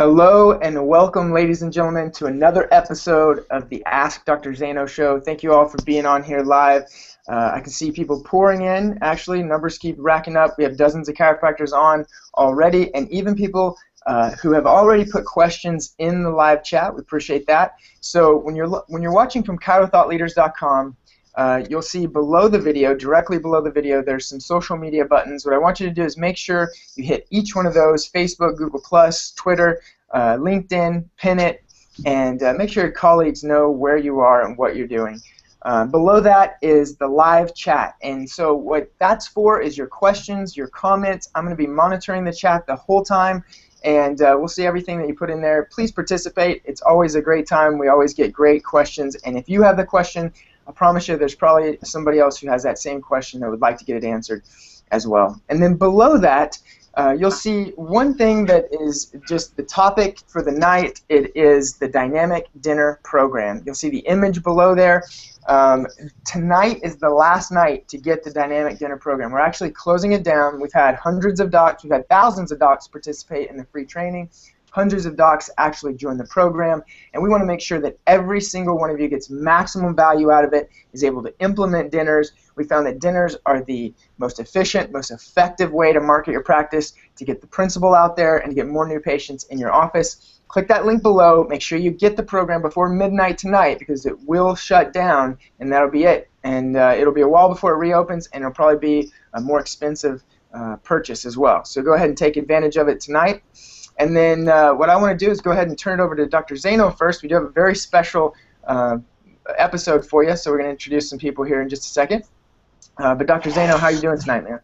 Hello and welcome, ladies and gentlemen, to another episode of the Ask Dr. Zaino show. Thank you all for being on here live. I can see people pouring in. Actually, numbers keep racking up. We have dozens of chiropractors on already, and even people who have already put questions in the live chat. We appreciate that. So when you're watching from chirothoughtleaders.com, you'll see below the video, directly below the video, there's some social media buttons. What I want you to do is make sure you hit each one of those: Facebook, Google+, Twitter, LinkedIn, pin it, and make sure your colleagues know where you are and what you're doing. Below that is the live chat, and so what that's for is your questions, your comments. I'm going to be monitoring the chat the whole time, and we'll see everything that you put in there. Please participate. It's always a great time. We always get great questions, and if you have the question, I promise you there's probably somebody else who has that same question that would like to get it answered as well. And then below that, you'll see one thing that is just the topic for the night. It is the Dynamic Dinner Program. You'll see the image below there. Tonight is the last night to get the Dynamic Dinner Program. We're actually closing it down. We've had hundreds of docs. We've had thousands of docs participate in the free training. Hundreds of docs actually join the program, and we want to make sure that every single one of you gets maximum value out of it, is able to implement dinners. We found that dinners are the most efficient, most effective way to market your practice, to get the principle out there, and to get more new patients in your office. Click that link below. Make sure you get the program before midnight tonight, because it will shut down, and that'll be it. And it'll be a while before it reopens, and it'll probably be a more expensive purchase as well. So go ahead and take advantage of it tonight. And then what I want to do is go ahead and turn it over to Dr. Zaino first. We do have a very special episode for you, so we're going to introduce some people here in just a second. But Dr. Zaino, how are you doing tonight, man?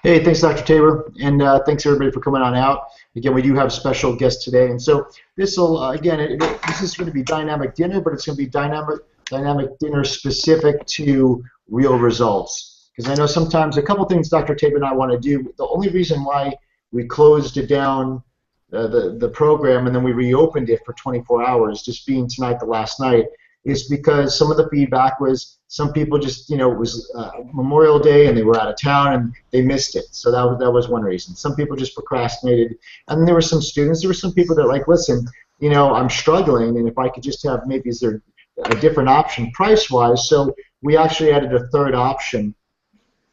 Hey, thanks, Dr. Tabor, and thanks everybody for coming on out. Again, we do have special guests today, and so this will this is going to be dynamic dinner, but it's going to be dynamic dinner specific to real results. Because I know sometimes a couple things Dr. Tabor and I want to do. The only reason why we closed it down, the program, and then we reopened it for 24 hours, just being tonight the last night, is because some of the feedback was some people just, it was Memorial Day and they were out of town and they missed it. So that was one reason. Some people just procrastinated, and then there were some students, there were some people that like, listen, I'm struggling, and if I could just have, maybe is there a different option price-wise? So we actually added a third option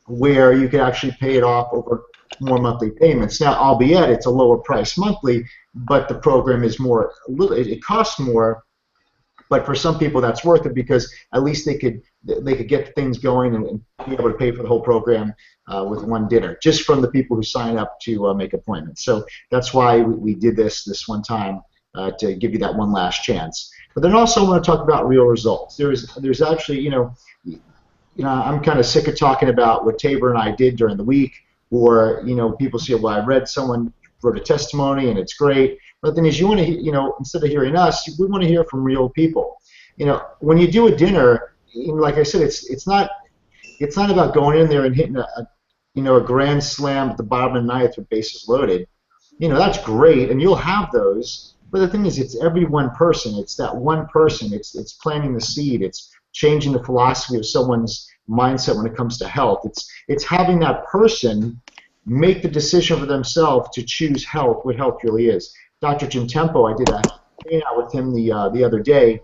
where you could actually pay it off over more monthly payments. Now, albeit it's a lower price monthly, but the program is more, it costs more, but for some people that's worth it, because at least they could get things going and be able to pay for the whole program with one dinner, just from the people who sign up to make appointments. So that's why we did this one time, to give you that one last chance. But then also I want to talk about real results. There's actually, I'm kind of sick of talking about what Tabor and I did during the week, or people say, well, I read someone wrote a testimony and it's great. But then is you want to, instead of hearing us, we want to hear from real people. When you do a dinner, like I said, it's not about going in there and hitting a grand slam at the bottom of the ninth with bases loaded. That's great, and you'll have those. But the thing is, it's every one person. It's that one person. It's planting the seed. It's changing the philosophy of someone's mindset when it comes to health. It's having that person make the decision for themselves to choose health, what health really is. Dr. Jim Tempo, I did a hangout with him the other day,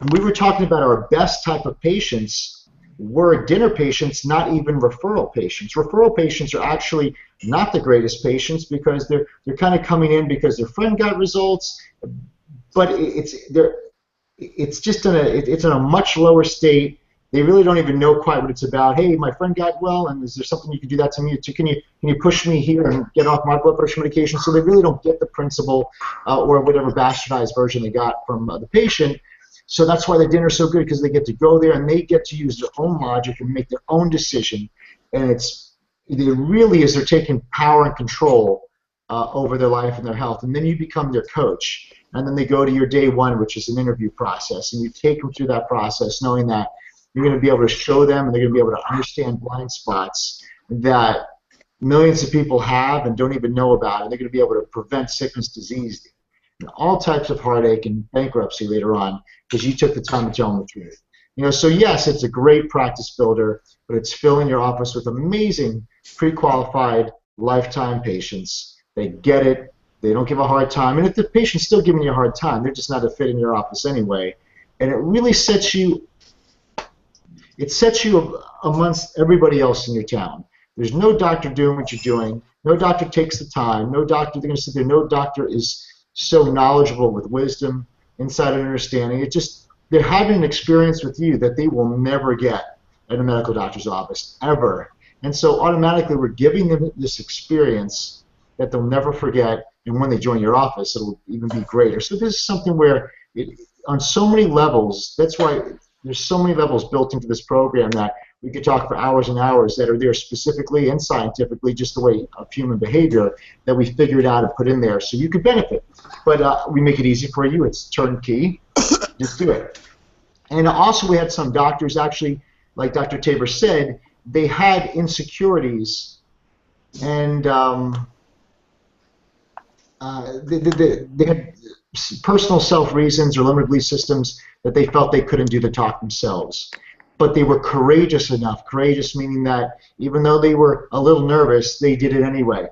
and we were talking about our best type of patients were dinner patients, not even referral patients. Referral patients are actually not the greatest patients, because they're kind of coming in because their friend got results, but it's just in a much lower state. They really don't even know quite what it's about. Hey, my friend got well, and is there something you can do that to me? Can you push me here and get off my blood pressure medication? So they really don't get the principle or whatever bastardized version they got from the patient. So that's why the dinner's so good, because they get to go there and they get to use their own logic and make their own decision. And it really is, they're taking power and control over their life and their health. And then you become their coach. And then they go to your day one, which is an interview process. And you take them through that process knowing that you're going to be able to show them, and they're going to be able to understand blind spots that millions of people have and don't even know about, and they're going to be able to prevent sickness, disease, and all types of heartache and bankruptcy later on, because you took the time to tell them the truth. So yes, it's a great practice builder, but it's filling your office with amazing pre-qualified lifetime patients. They get it. They don't give a hard time. And if the patient's still giving you a hard time, they're just not a fit in your office anyway. And it really sets you, amongst everybody else in your town. There's no doctor doing what you're doing. No doctor takes the time. No doctor, they're going to sit there. No doctor is so knowledgeable with wisdom, insight, and understanding. It just, they're having an experience with you that they will never get at a medical doctor's office, ever. And so automatically we're giving them this experience that they'll never forget, and when they join your office, it'll even be greater. So this is something where, on so many levels, that's why there's so many levels built into this program that we could talk for hours and hours that are there specifically and scientifically, just the way of human behavior that we figured out and put in there so you could benefit. But we make it easy for you. It's turnkey. Just do it. And also we had some doctors actually, like Dr. Tabor said, they had insecurities and they had personal self-reasons or limited belief systems that they felt they couldn't do the talk themselves. But they were courageous enough, courageous meaning that even though they were a little nervous, they did it anyway.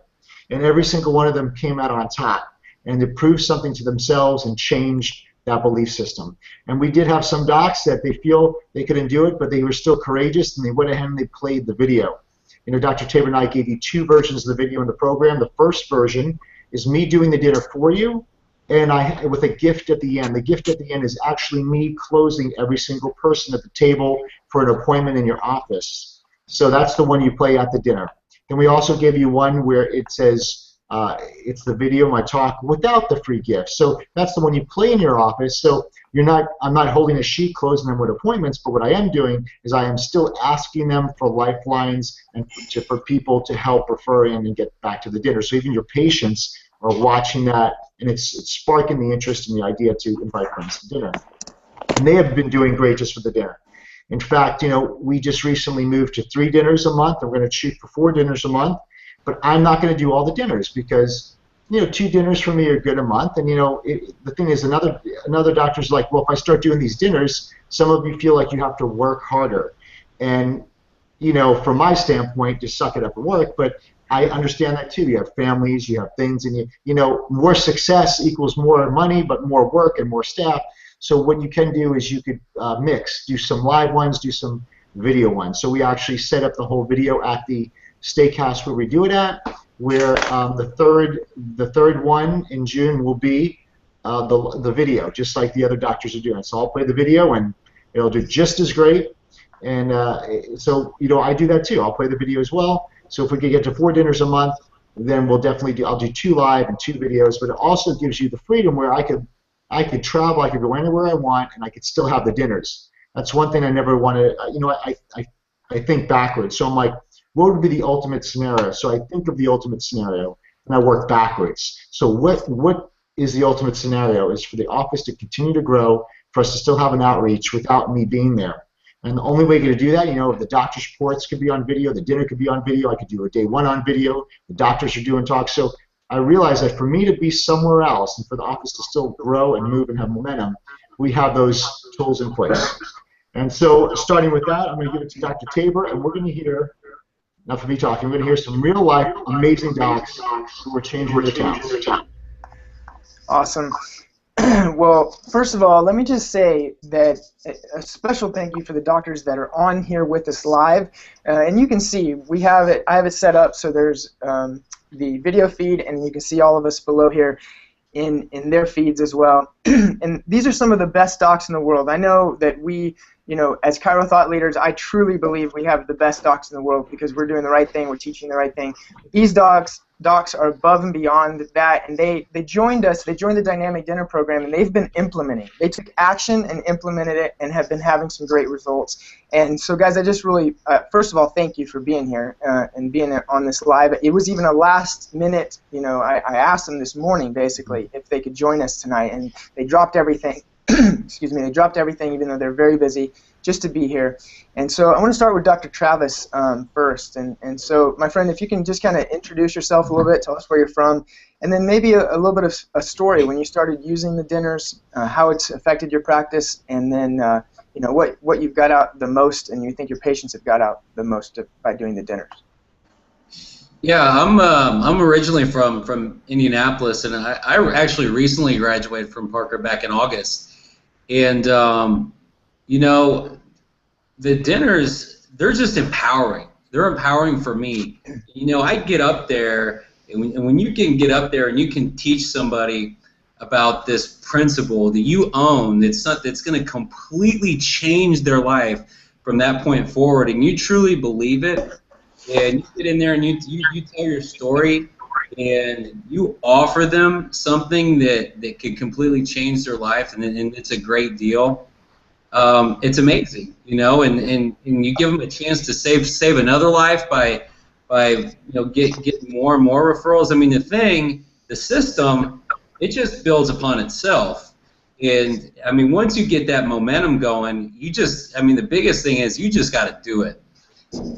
And every single one of them came out on top, and they proved something to themselves and changed that belief system. And we did have some docs that they feel they couldn't do it, but they were still courageous, and they went ahead and they played the video. You know, Dr. Tabor and I gave you 2 versions of the video in the program. The first version is me doing the dinner for you, and with a gift at the end. The gift at the end is actually me closing every single person at the table for an appointment in your office. So that's the one you play at the dinner. Then we also give you one where it says, it's the video of my talk without the free gift. So that's the one you play in your office. So I'm not holding a sheet closing them with appointments, but what I am doing is I am still asking them for lifelines and for people to help refer in and get back to the dinner. So even your patients are watching that, and it's sparking the interest in the idea to invite friends to dinner. And they have been doing great just for the dinner. In fact, you know, we just recently moved to 3 dinners a month. I'm going to shoot for 4 dinners a month, but I'm not going to do all the dinners because, you know, 2 dinners for me are good a month. And, you know, the thing is, another doctor's like, well, if I start doing these dinners, some of you feel like you have to work harder. And, you know, from my standpoint, just suck it up and work. But I understand that too. You have families, you have things, and you know, more success equals more money, but more work and more staff. So what you can do is you could mix, do some live ones, do some video ones. So we actually set up the whole video at the steakhouse where we do it at, where the third one in June will be the video, just like the other doctors are doing. So I'll play the video, and it'll do just as great. And so, you know, I do that too. I'll play the video as well. So if we could get to 4 dinners a month, then we'll definitely I'll do 2 live and 2 videos. But it also gives you the freedom where I could travel, I could go anywhere I want, and I could still have the dinners. That's one thing I never wanted. You know, I think backwards. So I'm like, what would be the ultimate scenario? So I think of the ultimate scenario, and I work backwards. So what is the ultimate scenario? Is for the office to continue to grow, for us to still have an outreach without me being there. And the only way to do that, you know, the doctor's reports could be on video, the dinner could be on video, I could do a day 1 on video, the doctors are doing talks. So I realized that for me to be somewhere else and for the office to still grow and move and have momentum, we have those tools in place. And so starting with that, I'm going to give it to Dr. Tabor, and we're going to hear, not for me talking, we're going to hear some real life amazing docs who are changing their towns. Awesome. Well, first of all, let me just say that a special thank you for the doctors that are on here with us live. And you can see I have it set up so there's the video feed, and you can see all of us below here in their feeds as well. And these are some of the best docs in the world. I know that we, you know, as chiro thought leaders, I truly believe we have the best docs in the world because we're doing the right thing, we're teaching the right thing. These docs are above and beyond that, and they joined us, they joined the Dynamic Dinner program, and they've been implementing. They took action and implemented it and have been having some great results. And so, guys, I just really, first of all, thank you for being here and being on this live. It was even a last minute, you know, I asked them this morning, basically, if they could join us tonight, and they dropped everything. Excuse me, they dropped everything, even though they're very busy, just to be here. And so I want to start with Dr. Travis first. And so, my friend, if you can just kind of introduce yourself a little bit, tell us where you're from, and then maybe a little bit of a story when you started using the dinners, how it's affected your practice, and then you know, what you've got out the most and you think your patients have got out the most by doing the dinners. Yeah, I'm originally from Indianapolis, and I actually recently graduated from Parker back in August. And you know, the dinners, they're just empowering. They're empowering for me. I get up there, and when you can get up there and you can teach somebody about this principle that you own, that's going to completely change their life from that point forward, and you truly believe it, and you get in there and you tell your story, and you offer them something that could completely change their life, and it's a great deal. It's amazing, and you give them a chance to save another life by getting more and more referrals. I mean, the system, it just builds upon itself, and I mean, once you get that momentum going, the biggest thing is you just got to do it.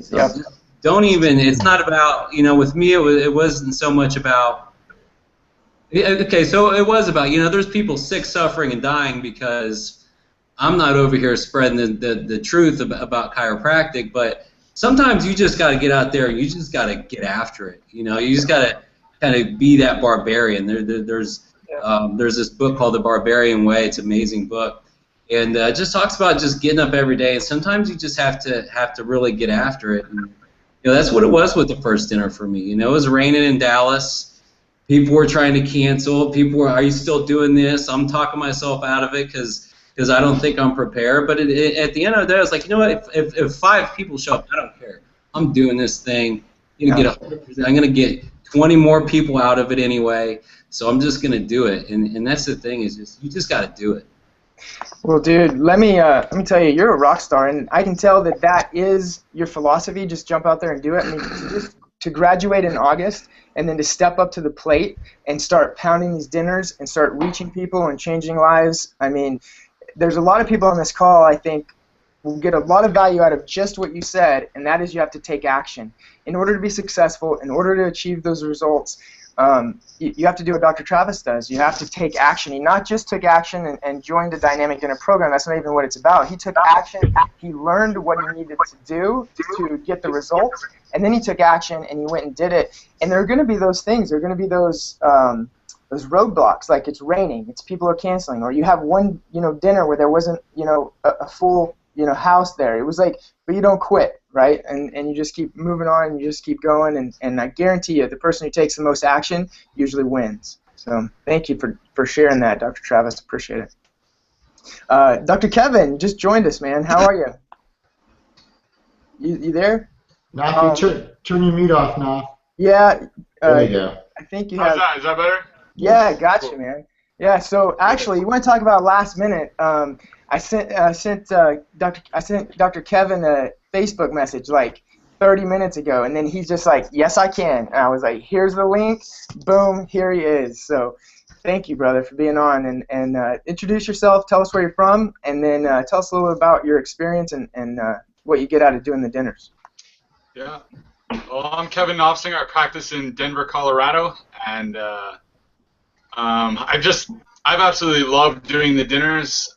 So Yep. just don't even. It's not about with me. It wasn't so much about. Yeah, okay, so it was about there's people sick, suffering, and dying because I'm not over here spreading the truth about chiropractic, but sometimes you just got to get out there and you just got to get after it. You just got to kind of be that barbarian. There's this book called The Barbarian Way. It's an amazing book, and it just talks about just getting up every day. And sometimes you just have to really get after it. And, that's what it was with the first dinner for me. It was raining in Dallas. People were trying to cancel. People were, are you still doing this? I'm talking myself out of it because I don't think I'm prepared. But at the end of the day, I was like, you know what? If 5 people show up, I don't care. I'm doing this thing. I'm going to get 20 more people out of it anyway. So I'm just going to do it. And that's the thing is you just got to do it. Well, dude, let me tell you, you're a rock star, and I can tell that is your philosophy. Just jump out there and do it. I mean, just to graduate in August and then to step up to the plate and start pounding these dinners and start reaching people and changing lives. I mean, there's a lot of people on this call, I think, will get a lot of value out of just what you said, and that is you have to take action. In order to be successful, in order to achieve those results, you have to do what Dr. Travis does. You have to take action. He not just took action and joined the Dynamic Dinner program. That's not even what it's about. He took action. He learned what he needed to do to get the results, and then he took action and he went and did it. And there are going to be those things. There are going to be those roadblocks, like it's raining, it's people are canceling, or you have one dinner where there wasn't a full house there. It was like, but you don't quit, right? And you just keep moving on, and you just keep going, and I guarantee you, the person who takes the most action usually wins. So thank you for sharing that, Dr. Travis. Appreciate it. Dr. Kevin, you just joined us, man. How are you? You there? Nah, turn your mute off now. Yeah. There we go. I think you have. Is that better? Yeah, gotcha, man. Yeah, so actually, you want to talk about last minute? I sent Dr. Kevin a Facebook message like 30 minutes ago, and then he's just like, "Yes, I can." And I was like, "Here's the link." Boom, here he is. So, thank you, brother, for being on, and introduce yourself. Tell us where you're from, and then tell us a little bit about your experience and what you get out of doing the dinners. Yeah. Well, I'm Kevin Knopfsinger. I practice in Denver, Colorado, and I've absolutely loved doing the dinners,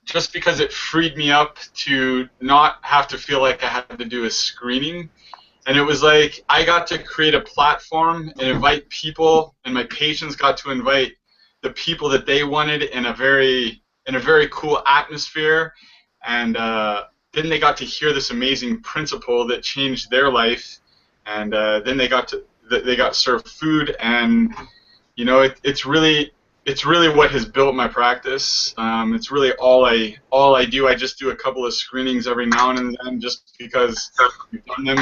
just because it freed me up to not have to feel like I had to do a screening. And it was like I got to create a platform and invite people, and my patients got to invite the people that they wanted in a very cool atmosphere. And then they got to hear this amazing principle that changed their life. And then they got served food, and it's really what has built my practice. It's really all I do. I just do a couple of screenings every now and then, just because we've done them,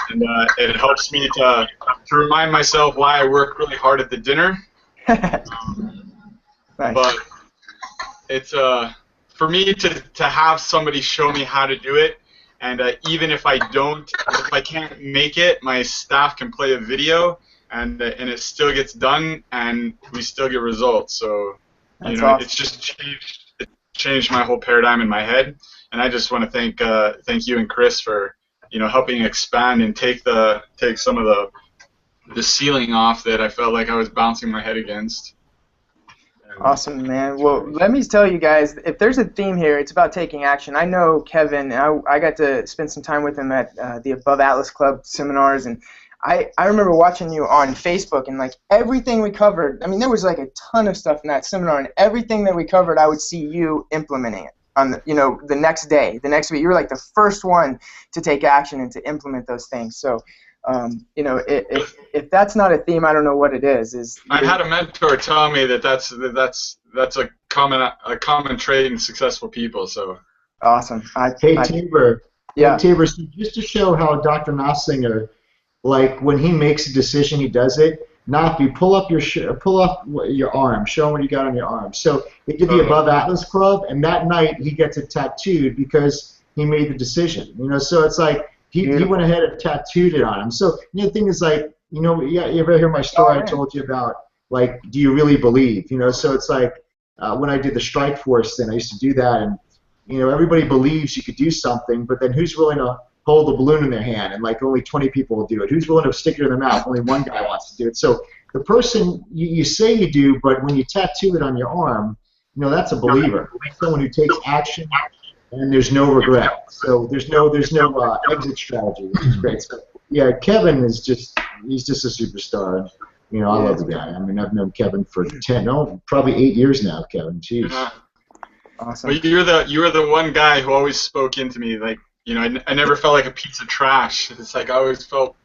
and it helps me to remind myself why I work really hard at the dinner. Nice. But it's for me to have somebody show me how to do it, and even if I can't make it, my staff can play a video. And it still gets done, and we still get results. So, Awesome. It's just changed my whole paradigm in my head. And I just want to thank you and Chris for helping expand and take some of the ceiling off that I felt like I was bouncing my head against. Awesome, man. Well, let me tell you guys, if there's a theme here, it's about taking action. I know Kevin. I got to spend some time with him at the Above Atlas Club seminars, and I remember watching you on Facebook, and like everything we covered, I mean, there was like a ton of stuff in that seminar, and everything that we covered, I would see you implementing it on the, the next day, the next week. You were like the first one to take action and to implement those things. So, if that's not a theme, I don't know what it is. I had a mentor tell me that's a common trait in successful people. So awesome. Tabor. Yeah. Hey, Tabor, so just to show how Dr. Nossinger, like when he makes a decision, he does it. Now, if you pull up your arm, show him what you got on your arm. So he did the Above Atlas Club, and that night he gets it tattooed because he made the decision. So it's like he went ahead and tattooed it on him. So the thing is like, you ever hear my story? I told you about like, do you really believe? So it's like when I did the Strike Force thing, I used to do that, and everybody believes you could do something, but then who's willing to hold the balloon in their hand? And like only 20 people will do it. Who's willing to stick it in their mouth? Only one guy wants to do it. So the person you say you do, but when you tattoo it on your arm, that's a believer. Someone who takes action and there's no regret. So there's no exit strategy, which is great. So yeah, Kevin he's just a superstar. I love the guy. I mean, I've known Kevin for probably 8 years now. Kevin, jeez. Yeah. Awesome. Well, you were the one guy who always spoke into me. Like, I never felt like a piece of trash. It's like I always felt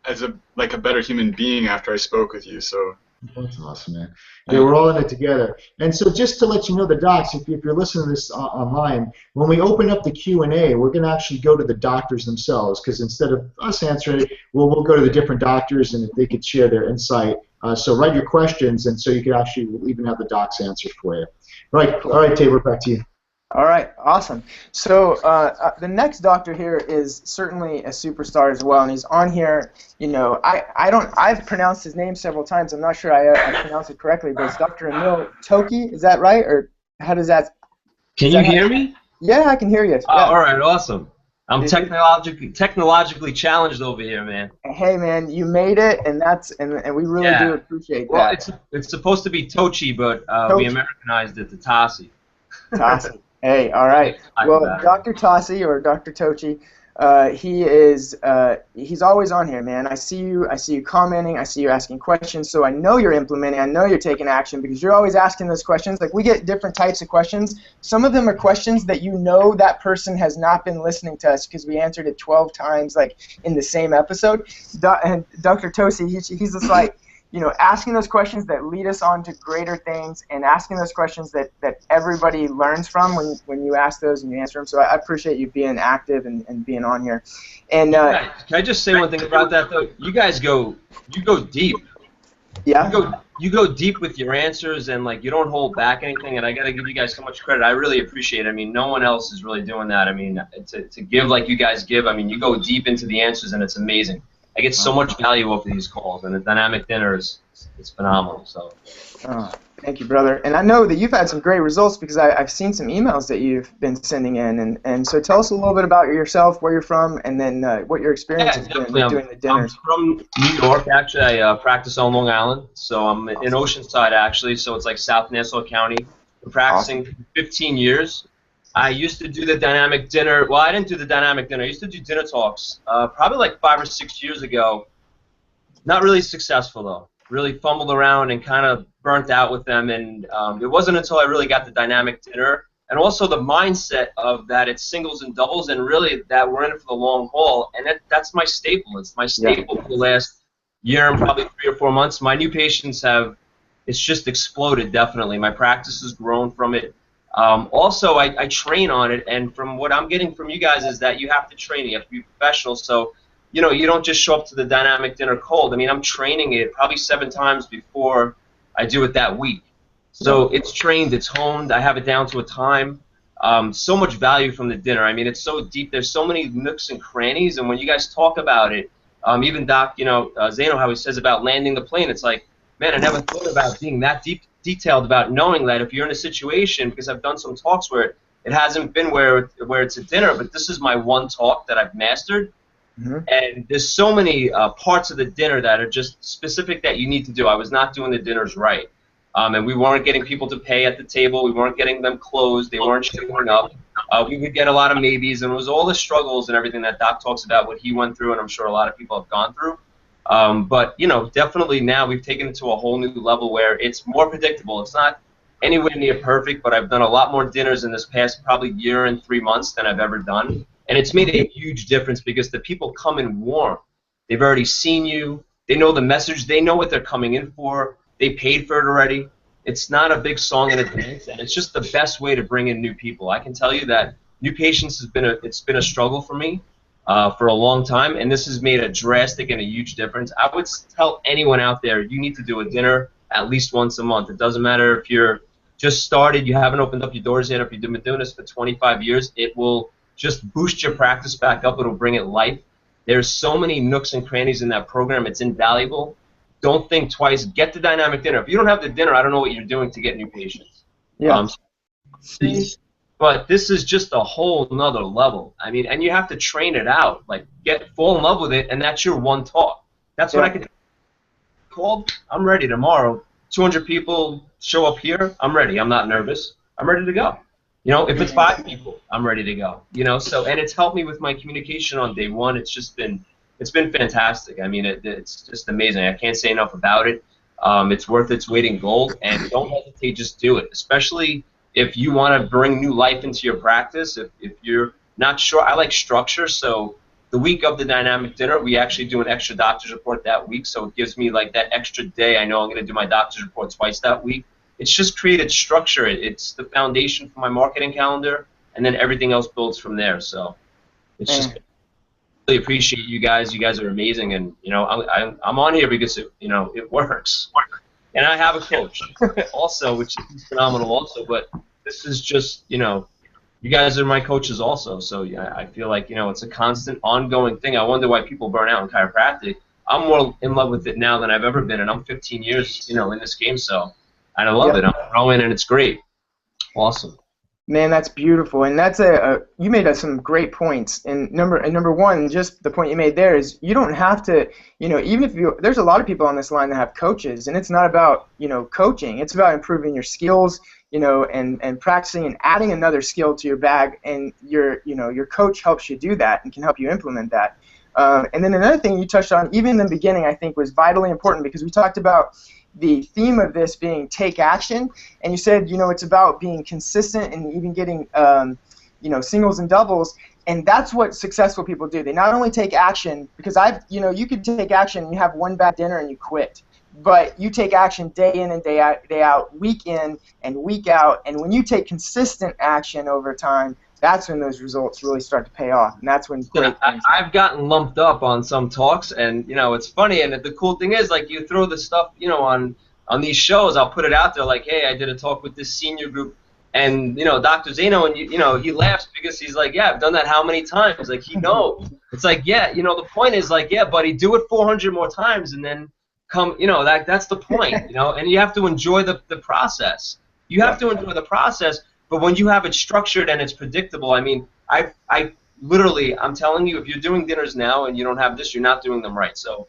as a better human being after I spoke with you. So that's awesome, man. Yeah, we're all in it together. And so just to let you know, the docs, if you're listening to this online, when we open up the Q&A, we're going to actually go to the doctors themselves, because instead of us answering it, we'll go to the different doctors, and if they could share their insight. So write your questions, and so you could actually even have the docs answer for you. Right. All right, Tabor, back to you. All right, awesome. So the next doctor here is certainly a superstar as well, and he's on here. I've pronounced his name several times. I'm not sure I pronounced it correctly, but it's Dr. Emil Toki. Is that right, or how does that? Can you hear me? Yeah, I can hear you. Oh, all right, awesome. I'm technologically challenged over here, man. Hey, man, you made it, and we really do appreciate that. Well, it's supposed to be Tochi, but we Americanized it to Tassi. Tassi. Hey, all right. Well, Dr. Tassi, or Dr. Tochi, he's always on here, man. I see you commenting, I see you asking questions, so I know you're implementing, I know you're taking action, because you're always asking those questions. Like, we get different types of questions. Some of them are questions that that person has not been listening to us because we answered it 12 times, like, in the same episode. And Dr. Tosi, he's just like, asking those questions that lead us on to greater things, and asking those questions that everybody learns from when you ask those and you answer them. So I appreciate you being active and being on here. And can I just say one thing about that, though? You go deep. Yeah. You go deep with your answers, and like you don't hold back anything. And I got to give you guys so much credit. I really appreciate it. I mean, no one else is really doing that. I mean, to give like you guys give. I mean, you go deep into the answers, and it's amazing. I get so much value off of these calls, and the dynamic dinner is phenomenal. So, thank you, brother. And I know that you've had some great results, because I've seen some emails that you've been sending in. And so tell us a little bit about yourself, where you're from, and then what your experience has been with doing the dinners. I'm from New York, actually. I practice on Long Island, so I'm in Oceanside, actually. So it's like South Nassau County. I'm practicing for 15 years. I used to do the dynamic dinner. Well, I didn't do the dynamic dinner. I used to do dinner talks probably like 5 or 6 years ago. Not really successful, though. Really fumbled around and kind of burnt out with them. And it wasn't until I really got the dynamic dinner, and also the mindset of that it's singles and doubles, and really that we're in it for the long haul. And that's my staple. It's my staple for the last year and probably 3 or 4 months. My new patients it's just exploded, definitely. My practice has grown from it. Also, I train on it, and from what I'm getting from you guys is that you have to train. You have to be professional. So, you don't just show up to the dynamic dinner cold. I mean, I'm training it probably 7 times before I do it that week. So it's trained, it's honed. I have it down to a time. So much value from the dinner. I mean, it's so deep. There's so many nooks and crannies, and when you guys talk about it, even Doc, Zaino, how he says about landing the plane, it's like, man, I never thought about being that detailed about knowing that if you're in a situation, because I've done some talks where it hasn't been where it's a dinner, but this is my one talk that I've mastered. Mm-hmm. And there's so many parts of the dinner that are just specific that you need to do. I was not doing the dinners right. And we weren't getting people to pay at the table. We weren't getting them closed. They weren't showing up. We would get a lot of maybes, and it was all the struggles and everything that Doc talks about, what he went through, and I'm sure a lot of people have gone through. But, you know, definitely now we've taken it to a whole new level where it's more predictable. It's not anywhere near perfect, but I've done a lot more dinners in this past probably year and 3 months than I've ever done. And it's made a huge difference because the people come in warm. They've already seen you. They know the message. They know what they're coming in for. They paid for it already. It's not a big song and a dance, and it's just the best way to bring in new people. I can tell you that new patients it's been a struggle for me for a long time, and this has made a drastic and a huge difference. I would tell anyone out there, you need to do a dinner at least once a month. It doesn't matter if you're just started, you haven't opened up your doors yet, if you've been doing this for 25 years, it will just boost your practice back up. It'll bring it life. There's so many nooks and crannies in that program. It's invaluable. Don't think twice. Get the dynamic dinner. If you don't have the dinner, I don't know what you're doing to get new patients. Yeah. But this is just a whole nother level. I mean, and you have to train it out. Like, fall in love with it, and that's your one talk. That's what I could call. I'm ready tomorrow. 200 people show up here. I'm ready. I'm not nervous. I'm ready to go. You know, if it's 5 people, I'm ready to go. You know, so, and it's helped me with my communication on day one. It's been fantastic. I mean, it's just amazing. I can't say enough about it. It's worth its weight in gold, and don't hesitate. Just do it, especially if you want to bring new life into your practice. If you're not sure, I like structure. So the week of the dynamic dinner, we actually do an extra doctor's report that week. So it gives me like that extra day. I know I'm going to do my doctor's report twice that week. It's just created structure. It's the foundation for my marketing calendar, and then everything else builds from there. So it's just really appreciate you guys. You guys are amazing, and you know I'm on here because it works. And I have a coach also, which is phenomenal also. But this is just you guys are my coaches also. So yeah, I feel like it's a constant, ongoing thing. I wonder why people burn out in chiropractic. I'm more in love with it now than I've ever been, and I'm 15 years in this game. So and I love it. I'm growing, and it's great. Awesome. Man, that's beautiful, and that's you made some great points. And number one, just the point you made there is you don't have to, even if there's a lot of people on this line that have coaches, and it's not about coaching. It's about improving your skills, and practicing and adding another skill to your bag, and your coach helps you do that and can help you implement that. And then another thing you touched on, even in the beginning, I think was vitally important because we talked about the theme of this being take action, and you said it's about being consistent and even getting singles and doubles, and that's what successful people do. They not only take action because you could take action and you have one bad dinner and you quit, but you take action day in and day out, week in and week out, and when you take consistent action over time, that's when those results really start to pay off, and that's when I've gotten lumped up on some talks, and it's funny. And the cool thing is, like, you throw this stuff, on these shows. I'll put it out there, like, hey, I did a talk with this senior group, and Dr. Zaino, and he laughs because he's like, yeah, I've done that how many times? Like, he knows. It's like, yeah, the point is, like, yeah, buddy, do it 400 more times, and then come, that's the point, and you have to enjoy the process. You have to enjoy the process. But when you have it structured and it's predictable, I mean, I literally, I'm telling you, if you're doing dinners now and you don't have this, you're not doing them right. So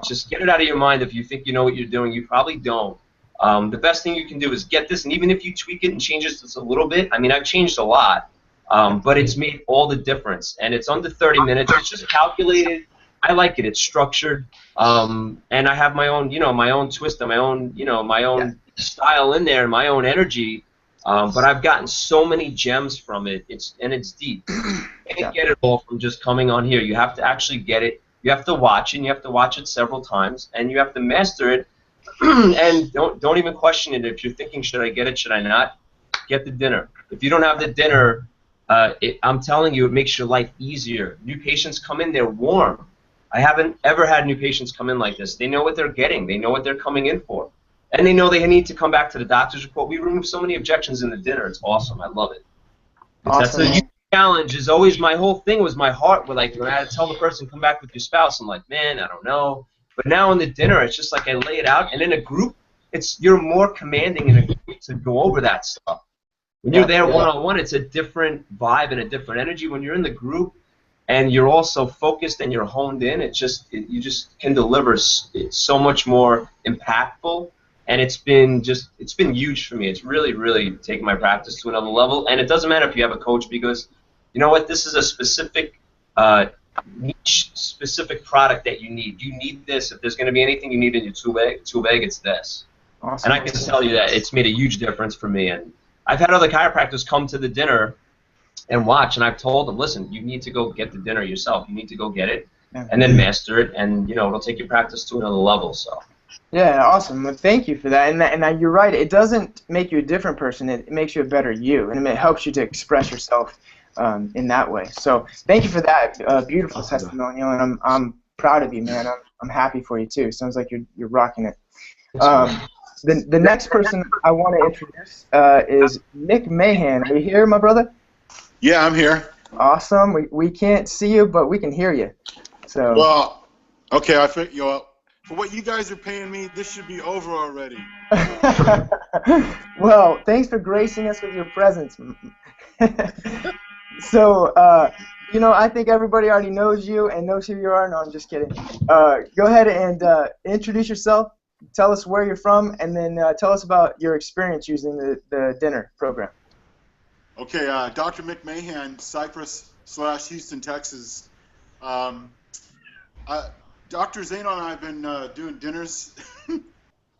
just get it out of your mind. If you think you know what you're doing, you probably don't. The best thing you can do is get this, and even if you tweak it and change it just a little bit, I mean, I've changed a lot, but it's made all the difference. And it's under 30 minutes. It's just calculated. I like it. It's structured, and I have my own, my own twist and my own, style in there and my own energy. But I've gotten so many gems from it. It's deep. You can't get it all from just coming on here. You have to actually get it. You have to watch it. And you have to watch it several times, and you have to master it. And don't even question it. If you're thinking, should I get it? Should I not? Get the dinner. If you don't have the dinner, I'm telling you, it makes your life easier. New patients come in, they're warm. I haven't ever had new patients come in like this. They know what they're getting. They know what they're coming in for. And they know they need to come back to the doctor's report. We remove so many objections in the dinner. It's awesome. I love it. Awesome. That's a huge challenge. Is always my whole thing was my heart. Like when I had to tell the person, come back with your spouse, I'm like, man, I don't know. But now in the dinner, it's just like I lay it out. And in a group, you're more commanding in a group to go over that stuff. When you're there one-on-one, it's a different vibe and a different energy. When you're in the group and you're also focused and you're honed in, you just can deliver. It's so much more impactful. and it's been huge for me. It's really taken my practice to another level. And it doesn't matter if you have a coach, because you know what, this is a specific niche, specific product that you need. You need this. If there's going to be anything you need in your tool bag, it's this. Awesome. And I can tell you that it's made a huge difference for me. And I've had other chiropractors come to the dinner and watch, and I've told them, listen, you need to go get the dinner yourself. You need to go get it and then master it, and it'll take your practice to another level. So. Yeah, awesome. Well, thank you for that. And you're right. It doesn't make you a different person. It makes you a better you, and it helps you to express yourself in that way. So thank you for that beautiful testimonial, and I'm proud of you, man. I'm happy for you too. Sounds like you're rocking it. The next person I want to introduce is Nick Mahan. Are you here, my brother? Yeah, I'm here. Awesome. We can't see you, but we can hear you. So. Well, okay. I think for what you guys are paying me, this should be over already. Well, thanks for gracing us with your presence. So, I think everybody already knows you and knows who you are. No, I'm just kidding. Go ahead and introduce yourself. Tell us where you're from, and then tell us about your experience using the dinner program. Okay, Dr. Mick Mahan, Cypress/Houston, Texas. Dr. Zaino and I have been doing dinners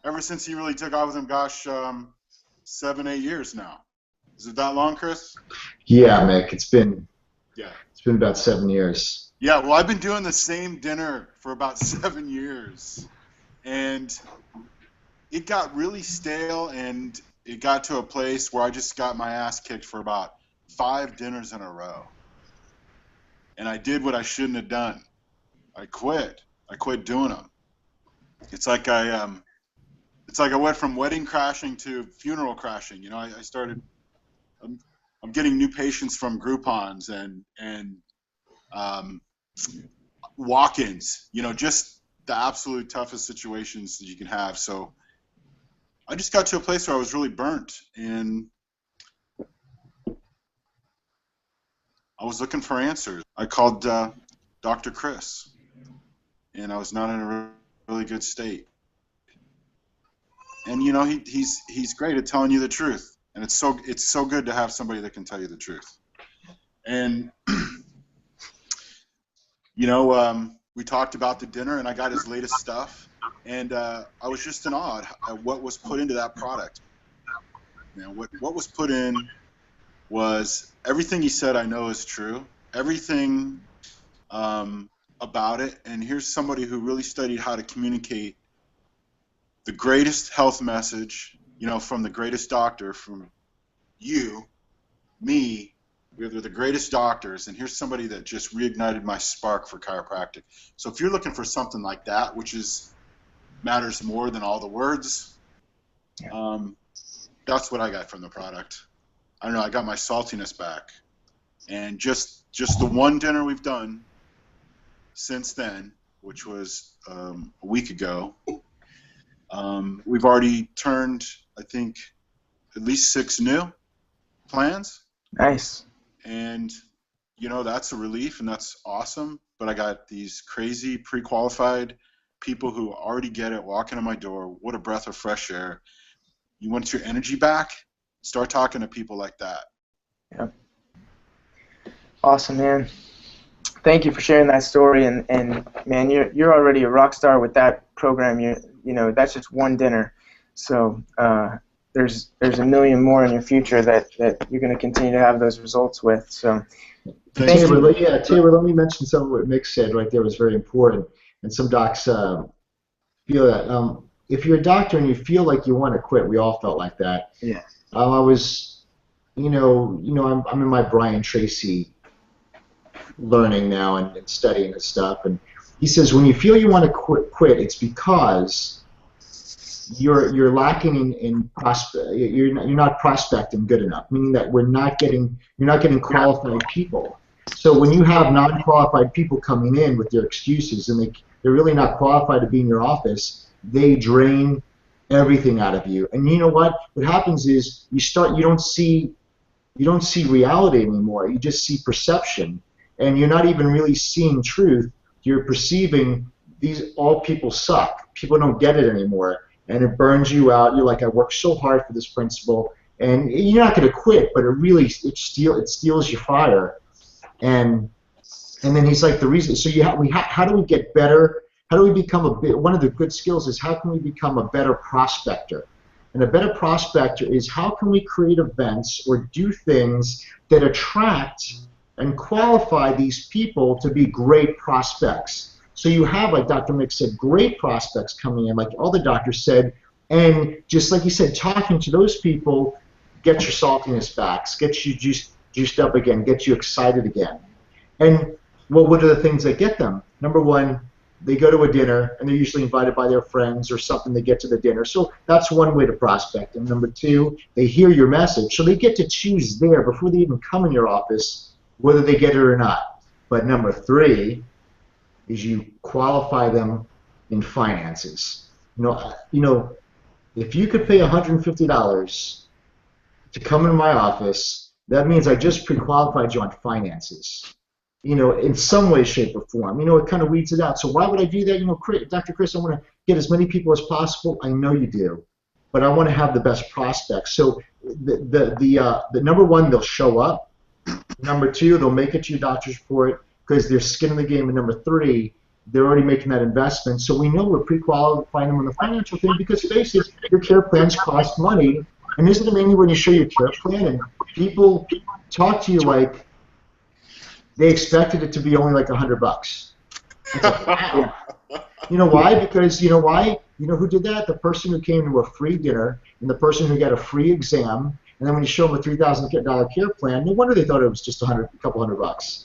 ever since he really took off with him. Gosh, 7, 8 years now. Is it that long, Chris? Yeah, Mick, it's been about 7 years. Yeah, well, I've been doing the same dinner for about 7 years, and it got really stale, and it got to a place where I just got my ass kicked for about 5 dinners in a row, and I did what I shouldn't have done. I quit doing them. It's like I went from wedding crashing to funeral crashing. I started. I'm getting new patients from Groupons and walk-ins. Just the absolute toughest situations that you can have. So I just got to a place where I was really burnt, and I was looking for answers. I called Dr. Chris, and I was not in a really good state. And he's great at telling you the truth, and it's so good to have somebody that can tell you the truth. And we talked about the dinner, and I got his latest stuff, and I was just in awe at what was put into that product. What was put in was everything he said I know is true, everything about it, and here's somebody who really studied how to communicate the greatest health message, from the greatest doctor, from you, me. We're the greatest doctors, and here's somebody that just reignited my spark for chiropractic. So if you're looking for something like that, which matters more than all the words, that's what I got from the product. I don't know, I got my saltiness back. And just the one dinner we've done since then, which was a week ago, we've already turned, I think, at least 6 new plans. Nice. And, that's a relief, and that's awesome. But I got these crazy pre-qualified people who already get it, walking in my door. What a breath of fresh air. You want your energy back? Start talking to people like that. Yeah. Awesome, man. Thank you for sharing that story. And man, you're already a rock star with that program. That's just one dinner. So there's a million more in your future that you're going to continue to have those results with. So thank you. Yeah, Taylor, let me mention some of what Mick said right there was very important. And some docs feel that if you're a doctor and you feel like you want to quit, we all felt like that. Yeah. I was, I'm in my Brian Tracy learning now and studying this stuff, and he says when you feel you want to quit, it's because you're lacking in you're not prospecting good enough, meaning that you're not getting qualified people. So when you have non-qualified people coming in with their excuses and they're really not qualified to be in your office, they drain everything out of you. And you know what happens is you don't see reality anymore. You just see perception, and you're not even really seeing truth. You're perceiving all people suck. People don't get it anymore. and it burns you out. You're like, I worked so hard for this principal, and you're not going to quit, but it steals your fire. And then he's like, the reason. So how do we get better? How do we become one of the good skills is how can we become a better prospector? And a better prospector is how can we create events or do things that attract and qualify these people to be great prospects. So you have, like Dr. Mick said, great prospects coming in, like all the doctors said, and just like you said, talking to those people gets your saltiness back, gets you juiced up again, gets you excited again. And well, what are the things that get them? Number one, they go to a dinner, and they're usually invited by their friends or something. They get to the dinner. So that's one way to prospect. And number two, they hear your message. So they get to choose there before they even come in your office whether they get it or not. But number three is you qualify them in finances. If you could pay $150 to come in my office, that means I just pre-qualified you on finances. In some way, shape, or form. It kind of weeds it out. So why would I do that? Dr. Chris, I want to get as many people as possible. I know you do, but I want to have the best prospects. So the number one, they'll show up. Number two, they'll make it to your doctor's report because they're skin in the game. And number three, they're already making that investment. So we know we're pre-qualifying them on the financial thing because face it, your care plans cost money. And isn't it amazing when you show your care plan and people talk to you like they expected it to be only like $100. It's like, wow. You know why? Because you know why? You know who did that? The person who came to a free dinner and the person who got a free exam. And then when you show them a $3,000 care plan, no wonder they thought it was just a couple $100.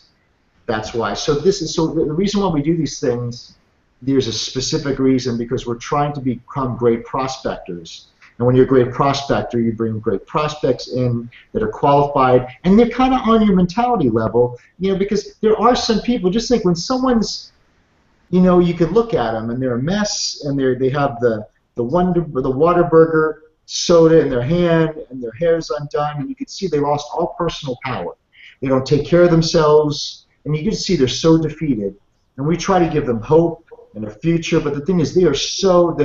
That's why. So the reason why we do these things. There's a specific reason because we're trying to become great prospectors. And when you're a great prospector, you bring great prospects in that are qualified, and they're kind of on your mentality level, because there are some people, just like when someone's, you could look at them and they're a mess, and they have the Whataburger soda in their hand, and their hair's undone, and you can see they lost all personal power. They don't take care of themselves, and you can see they're so defeated. And we try to give them hope and a future, but the thing is, they are so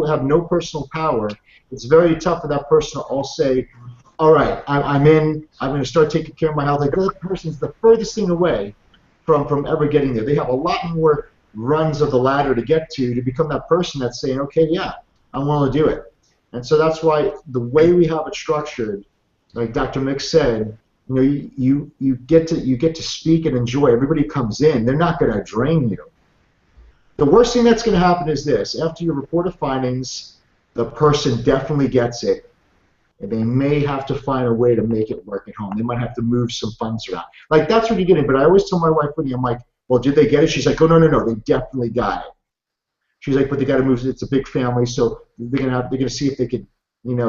have no personal power. It's very tough for that person to all say, "All right, I'm in. I'm going to start taking care of my health." Like that person's the furthest thing away from ever getting there. They have a lot more runs of the ladder to get to become that person that's saying, "Okay, yeah, I'm willing to do it." And so that's why the way we have it structured, like Dr. Mick said, you get to speak and enjoy. Everybody comes in. They're not going to drain you. The worst thing that's going to happen is this. After you report of findings, the person definitely gets it, and they may have to find a way to make it work at home. They might have to move some funds around. Like, that's what you're getting. But I always tell my wife, Whitney, I'm like, well, did they get it? She's like, oh, no, they definitely got it. She's like, but they got to move. It's a big family, so they're gonna see if they could,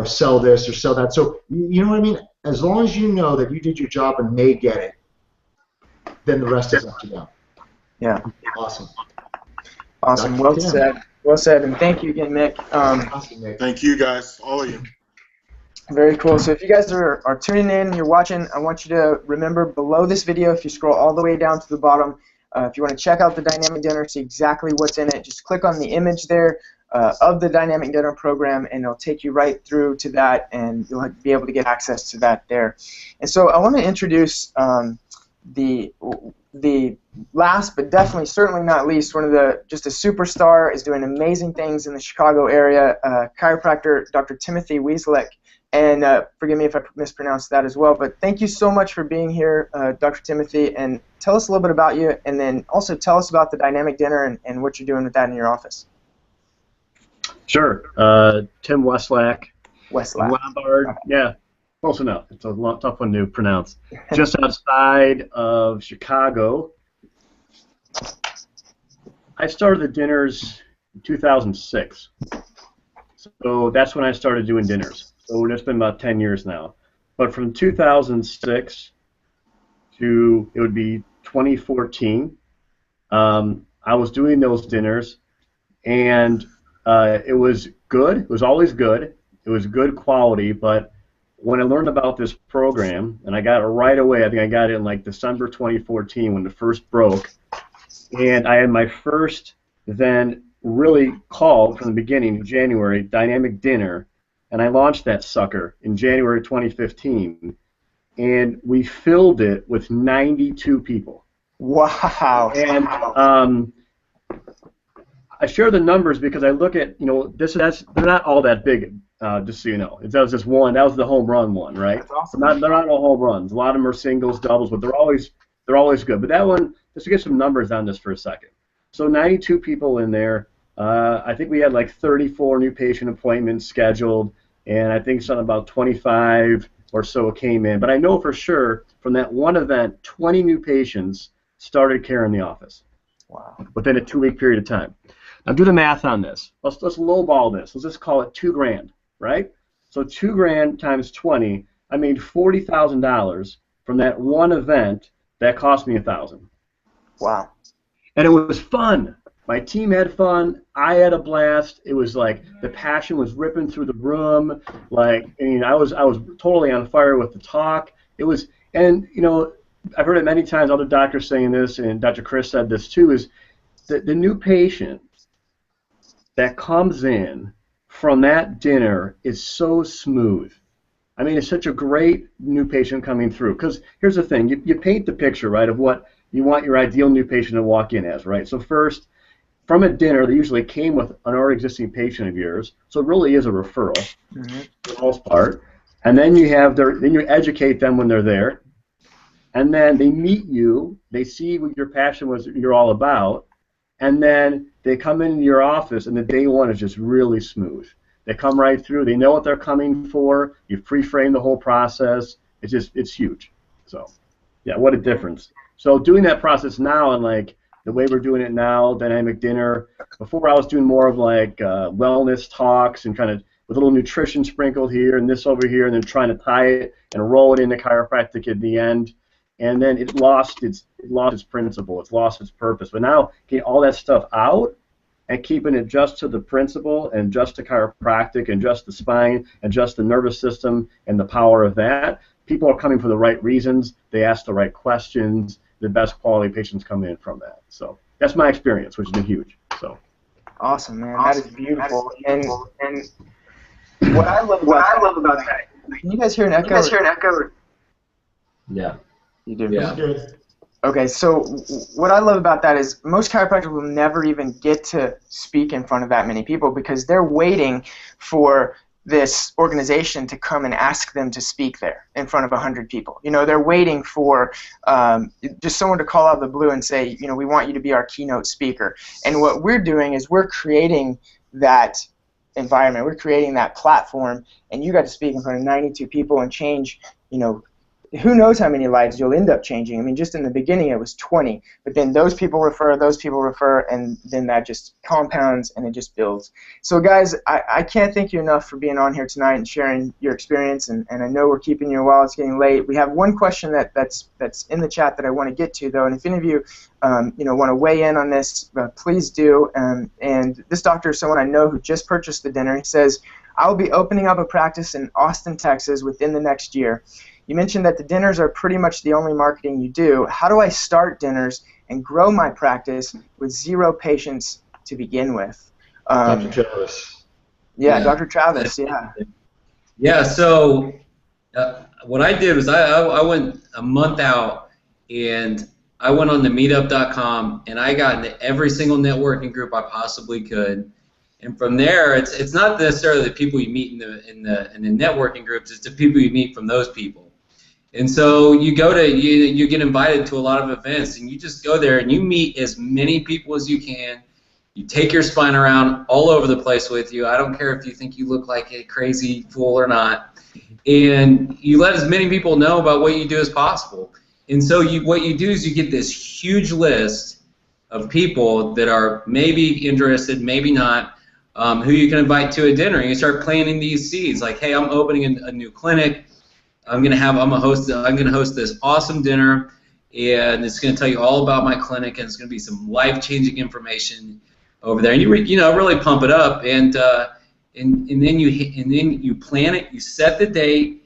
sell this or sell that. So you know what I mean? As long as you know that you did your job and they get it, then the rest is up to them. Yeah. Awesome. Awesome. Well said. Well said. And thank you again, Mick. Thank you, guys. All of you. Very cool. So if you guys are tuning in, you're watching, I want you to remember below this video, if you scroll all the way down to the bottom, if you want to check out the Dynamic Dinner, see exactly what's in it, just click on the image there of the Dynamic Dinner program, and it'll take you right through to that, and you'll be able to get access to that there. And so I want to introduce the last, but definitely, certainly not least, just a superstar, is doing amazing things in the Chicago area, chiropractor Dr. Timothy Wieslek. And forgive me if I mispronounced that as well, but thank you so much for being here, Dr. Timothy, and tell us a little bit about you, and then also tell us about the Dynamic Dinner and what you're doing with that in your office. Sure. Tim Wieslek. Lombard. Okay. Yeah, close enough. It's a tough one to pronounce. Just outside of Chicago. I started the dinners in 2006. So that's when I started doing dinners. So it's been about 10 years now. But from 2006 to, it would be 2014, I was doing those dinners, and it was good. It was always good. It was good quality, but when I learned about this program, and I got it right away, I think I got it in like December 2014 when it first broke, and I had my first then really called from the beginning in January Dynamic Dinner, and I launched that sucker in January 2015, and we filled it with 92 people. Wow. And I share the numbers because I look at, they're not all that big, just so you know. That was just one. That was the home run one, right? That's awesome. They're not all home runs. A lot of them are singles, doubles, but they're always good. But that one, just to get some numbers on this for a second. So 92 people in there. I think we had like 34 new patient appointments scheduled, and I think something about 25 or so came in. But I know for sure from that one event, 20 new patients started care in the office. Wow. Within a 2-week period of time. Now do the math on this. Let's lowball this. Let's just call it $2,000, right? So $2,000 times 20. I made $40,000 from that one event that cost me $1,000. Wow. And it was fun. My team had fun. I had a blast. It was like the passion was ripping through the room. Like, I was totally on fire with the talk. It was, and I've heard it many times. Other doctors saying this, and Dr. Chris said this too. Is the new patient that comes in from that dinner is so smooth. I mean, it's such a great new patient coming through. Because here's the thing, you paint the picture, right, of what you want your ideal new patient to walk in as, right? So first, from a dinner, they usually came with an already existing patient of yours, so it really is a referral for the most part. And then you educate them when they're there, and then they meet you, they see what your passion was, you're all about, and then they come into your office, and the day one is just really smooth. They come right through. They know what they're coming for. You've pre-framed the whole process. It's huge. So, yeah, what a difference. So doing that process now, and like the way we're doing it now, Dynamic Dinner. Before I was doing more of like wellness talks and kind of with a little nutrition sprinkled here and this over here, and then trying to tie it and roll it into chiropractic at the end. And then it lost its principle. It's lost its purpose. But now getting all that stuff out and keeping it just to the principle and just to chiropractic and just the spine and just the nervous system and the power of that, people are coming for the right reasons. They ask the right questions. The best quality patients come in from that. So that's my experience, which has been huge. So awesome, man. That is beautiful. And what I love about that. Can you guys hear an echo? Yeah. You do. Yeah. Good. Okay, so what I love about that is most chiropractors will never even get to speak in front of that many people because they're waiting for this organization to come and ask them to speak there in front of 100 people. They're waiting for just someone to call out of the blue and say, we want you to be our keynote speaker. And what we're doing is we're creating that environment. We're creating that platform, and you got to speak in front of 92 people and change, who knows how many lives you'll end up changing. I mean, just in the beginning it was 20, but then those people refer, and then that just compounds and it just builds. So guys, I can't thank you enough for being on here tonight and sharing your experience, and I know we're keeping you a while. It's getting late. We have one question that's in the chat that I want to get to, though, and if any of you want to weigh in on this, please do. And this doctor is someone I know who just purchased the dinner. He says, I will be opening up a practice in Austin, Texas within the next year. You mentioned that the dinners are pretty much the only marketing you do. How do I start dinners and grow my practice with 0 patients to begin with? Dr. Travis. Yeah, Dr. Travis, yeah. Yeah, so what I did was I went a month out, and I went on to meetup.com, and I got into every single networking group I possibly could. And from there, it's not necessarily the people you meet in the networking groups, it's the people you meet from those people. And so you get invited to a lot of events, and you just go there and you meet as many people as you can. You take your spine around all over the place with you. I don't care if you think you look like a crazy fool or not. And you let as many people know about what you do as possible. And so what you do is you get this huge list of people that are maybe interested, maybe not, who you can invite to a dinner. And you start planting these seeds, like, hey, I'm opening a new clinic. I'm gonna host this awesome dinner, and it's gonna tell you all about my clinic, and it's gonna be some life-changing information over there. And you really pump it up, and then you plan it. You set the date.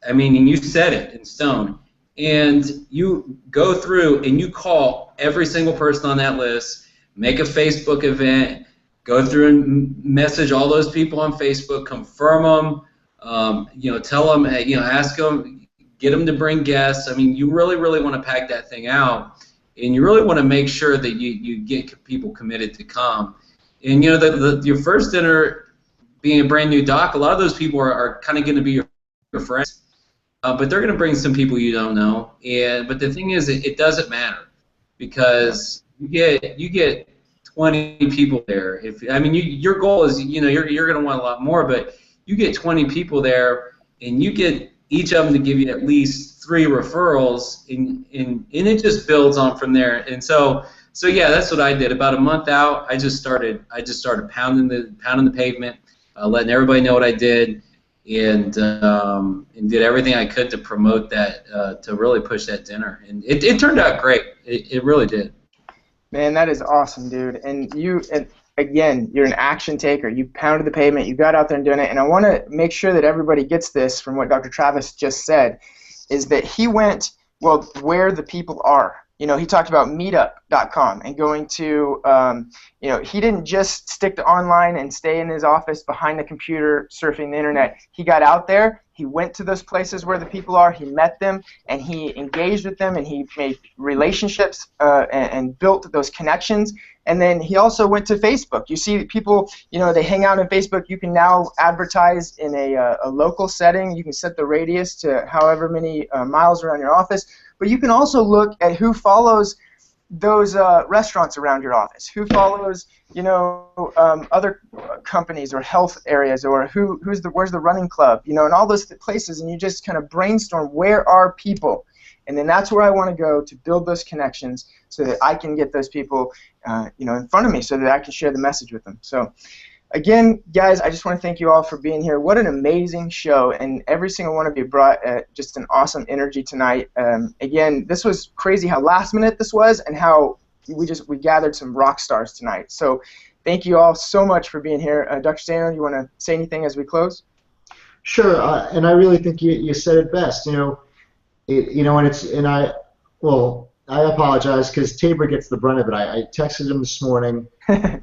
And you set it in stone, and you go through and you call every single person on that list. Make a Facebook event. go through and message all those people on Facebook, confirm them, tell them, ask them, get them to bring guests. I mean, you really, really want to pack that thing out, and you really want to make sure that you get people committed to come. And your first dinner, being a brand new doc, a lot of those people are kind of going to be your friends, but they're going to bring some people you don't know. But the thing is, it doesn't matter, because you get 20 people there. Your goal is you're going to want a lot more, but you get 20 people there, and you get each of them to give you at least 3 referrals, and it just builds on from there. And so yeah, that's what I did. About a month out, I just started pounding the pavement, letting everybody know what I did, and did everything I could to promote that, to really push that dinner. And it turned out great. It really did. Man, that is awesome, dude. And again, you're an action taker. You pounded the pavement. You got out there and doing it. And I want to make sure that everybody gets this from what Dr. Travis just said, is that he went, where the people are. He talked about meetup.com and going to, he didn't just stick to online and stay in his office behind the computer surfing the internet. He got out there, he went to those places where the people are, he met them, and he engaged with them, and he made relationships and built those connections. And then he also went to Facebook. You see people, they hang out on Facebook. You can now advertise in a local setting. You can set the radius to however many miles around your office. But you can also look at who follows those restaurants around your office, who follows, other companies or health areas, or where's the running club, and all those places, and you just kind of brainstorm, where are people? And then that's where I want to go to build those connections so that I can get those people, in front of me, so that I can share the message with them. So, again, guys, I just want to thank you all for being here. What an amazing show, and every single one of you brought just an awesome energy tonight. Again, this was crazy how last minute this was, and how we gathered some rock stars tonight. So, thank you all so much for being here. Dr. Zaino, you want to say anything as we close? Sure, and I really think you said it best. I apologize because Tabor gets the brunt of it. I texted him this morning,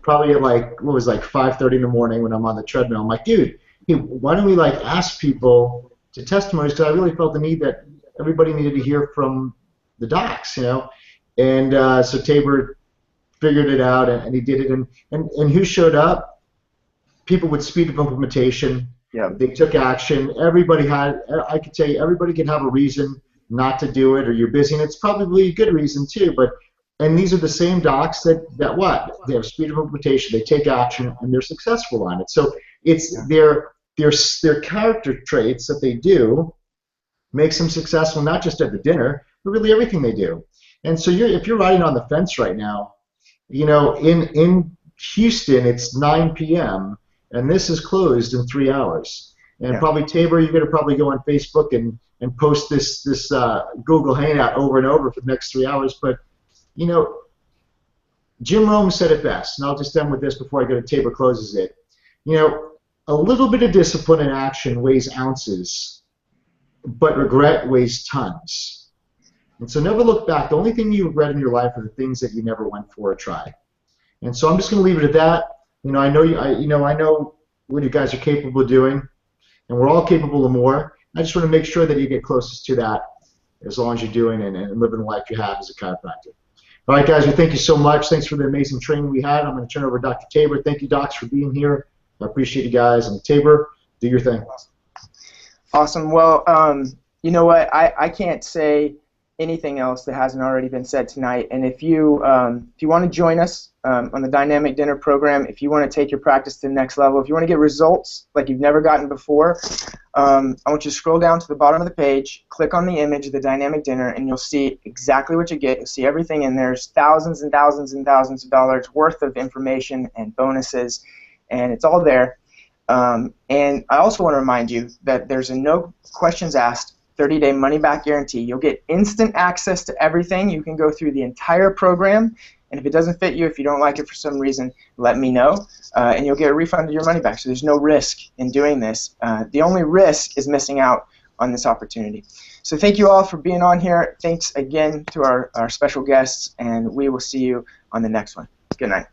probably at 5:30 in the morning when I'm on the treadmill. I'm like, dude, hey, why don't we ask people to testimonies? Because I really felt the need that everybody needed to hear from the docs, And so Tabor figured it out, and he did it. And who showed up? People with speed of implementation. Yeah. They took action. I could tell you, everybody can have a reason not to do it, or you're busy, and it's probably a good reason too. And these are the same docs that they have speed of implementation, they take action, and they're successful on it. So it's their character traits that they do makes them successful, not just at the dinner, but really everything they do. And so if you're riding on the fence right now, in Houston it's 9 p.m. and this is closed in 3 hours. And probably Tabor, you're going to probably go on Facebook and post this Google Hangout over and over for the next 3 hours. But, Jim Rome said it best, and I'll just end with this before I go to Tabor closes it. A little bit of discipline and action weighs ounces, but regret weighs tons. And so never look back. The only thing you regret in your life are the things that you never went for or tried. And so I'm just going to leave it at that. I know what you guys are capable of doing, and we're all capable of more. I just want to make sure that you get closest to that as long as you're doing and living the life you have as a chiropractor. All right, guys, thank you so much. Thanks for the amazing training we had. I'm going to turn over to Dr. Tabor. Thank you, docs, for being here. I appreciate you guys. And Tabor, do your thing. Awesome. Well, you know what? I can't say anything else that hasn't already been said tonight. And if you want to join us on the Dynamic Dinner program, if you want to take your practice to the next level, if you want to get results like you've never gotten before, I want you to scroll down to the bottom of the page, click on the image of the Dynamic Dinner, and you'll see exactly what you get. You'll see everything in there. There's thousands and thousands and thousands of dollars worth of information and bonuses, and it's all there. And I also want to remind you that there's a no questions asked 30-day money-back guarantee. You'll get instant access to everything. You can go through the entire program, and if it doesn't fit you, if you don't like it for some reason, let me know, and you'll get a refund of your money back. So there's no risk in doing this. The only risk is missing out on this opportunity. So thank you all for being on here. Thanks again to our special guests, and we will see you on the next one. Good night.